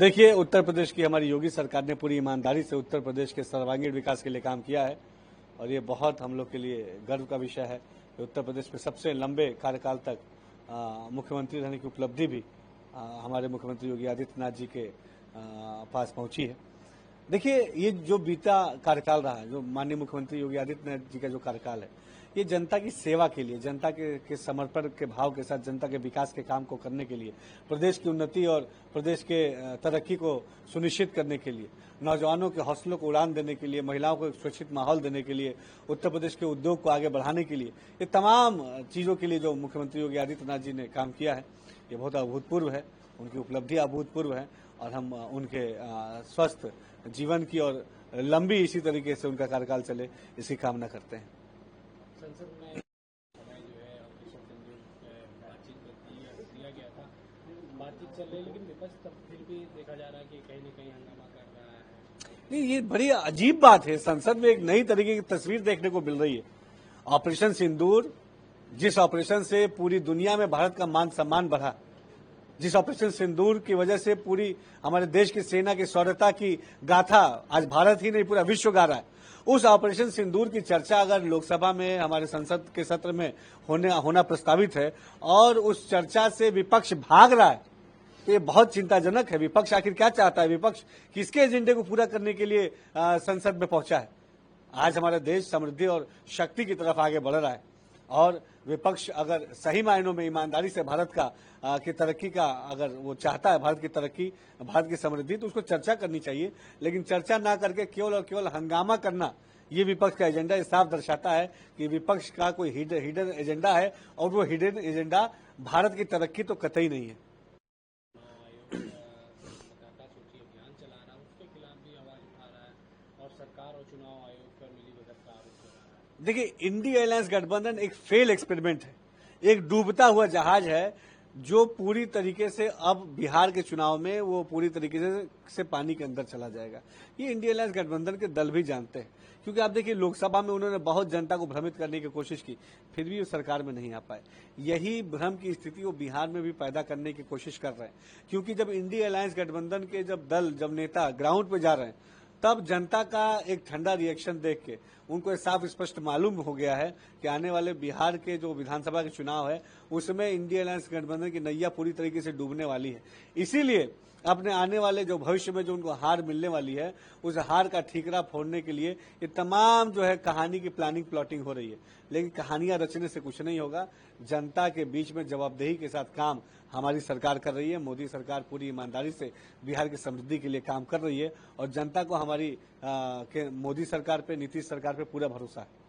देखिए, उत्तर प्रदेश की हमारी योगी सरकार ने पूरी ईमानदारी से उत्तर प्रदेश के सर्वांगीण विकास के लिए काम किया है और ये बहुत हम लोग के लिए गर्व का विषय है कि उत्तर प्रदेश में सबसे लंबे कार्यकाल तक मुख्यमंत्री रहने की उपलब्धि भी हमारे मुख्यमंत्री योगी आदित्यनाथ जी के पास पहुंची है। देखिए, ये जो बीता कार्यकाल रहा है, जो माननीय मुख्यमंत्री योगी आदित्यनाथ जी का जो कार्यकाल है, ये जनता की सेवा के लिए, जनता के समर्पण के भाव के साथ जनता के विकास के काम को करने के लिए, प्रदेश की उन्नति और प्रदेश के तरक्की को सुनिश्चित करने के लिए, नौजवानों के हौसलों को उड़ान देने के लिए, महिलाओं को एक सुरक्षित माहौल देने के लिए, उत्तर प्रदेश के उद्योग को आगे बढ़ाने के लिए, ये तमाम चीज़ों के लिए जो मुख्यमंत्री योगी आदित्यनाथ जी ने काम किया है, ये बहुत अभूतपूर्व है। उनकी उपलब्धियां अभूतपूर्व है और हम उनके स्वस्थ जीवन की और लंबी इसी तरीके से उनका कार्यकाल चले, इसकी कामना करते हैं। संसद में जो है ऑपरेशन सिंदूर बातचीत किया गया था, बातचीत चल रही है, लेकिन विपक्ष तब फिर भी देखा जा रहा है कि कहीं न कहीं हंगामा कर रहा है। नहीं, ये बड़ी अजीब बात है। संसद में एक नई तरीके की तस्वीर देखने को मिल रही है। ऑपरेशन सिंदूर, जिस ऑपरेशन से पूरी दुनिया में भारत का मान सम्मान बढ़ा, जिस ऑपरेशन सिंदूर की वजह से पूरी हमारे देश की सेना की शौर्यता की गाथा आज भारत ही नहीं पूरा विश्व गा रहा है, उस ऑपरेशन सिंदूर की चर्चा अगर लोकसभा में हमारे संसद के सत्र में होना प्रस्तावित है और उस चर्चा से विपक्ष भाग रहा है, तो ये बहुत चिंताजनक है। विपक्ष आखिर क्या चाहता है? विपक्ष किसके एजेंडे को पूरा करने के लिए संसद में पहुंचा है? आज हमारा देश समृद्धि और शक्ति की तरफ आगे बढ़ रहा है और विपक्ष अगर सही मायनों में ईमानदारी से भारत का की तरक्की का अगर वो चाहता है, भारत की तरक्की, भारत की समृद्धि, तो उसको चर्चा करनी चाहिए। लेकिन चर्चा ना करके केवल और केवल हंगामा करना, ये विपक्ष का एजेंडा साफ दर्शाता है कि विपक्ष का कोई हिडन एजेंडा है और वो हिडन एजेंडा भारत की तरक्की तो कतई नहीं है। देखिए, इंडिया अलायंस गठबंधन एक फेल एक्सपेरिमेंट है, एक डूबता हुआ जहाज है जो पूरी तरीके से अब बिहार के चुनाव में वो पूरी तरीके से पानी के अंदर चला जाएगा। ये इंडिया अलायंस गठबंधन के दल भी जानते हैं, क्योंकि आप देखिए लोकसभा में उन्होंने बहुत जनता को भ्रमित करने की कोशिश की, फिर भी वो सरकार में नहीं आ पाए। यही भ्रम की स्थिति वो बिहार में भी पैदा करने की कोशिश कर रहे हैं, क्योंकि जब इंडिया अलायंस गठबंधन के जब नेता ग्राउंड पे जा रहे हैं, तब जनता का एक ठंडा रिएक्शन देख के उनको साफ स्पष्ट मालूम हो गया है कि आने वाले बिहार के जो विधानसभा के चुनाव है उसमें इंडिया अलायंस गठबंधन की नैया पूरी तरीके से डूबने वाली है। इसीलिए अपने आने वाले जो भविष्य में जो उनको हार मिलने वाली है, उस हार का ठीकरा फोड़ने के लिए ये तमाम जो है कहानी की प्लानिंग हो रही है। लेकिन कहानियां रचने से कुछ नहीं होगा। जनता के बीच में जवाबदेही के साथ काम हमारी सरकार कर रही है। मोदी सरकार पूरी ईमानदारी से बिहार की समृद्धि के लिए काम कर रही है और जनता को हमारी मोदी सरकार पे, नीतीश सरकार पे पूरा भरोसा है।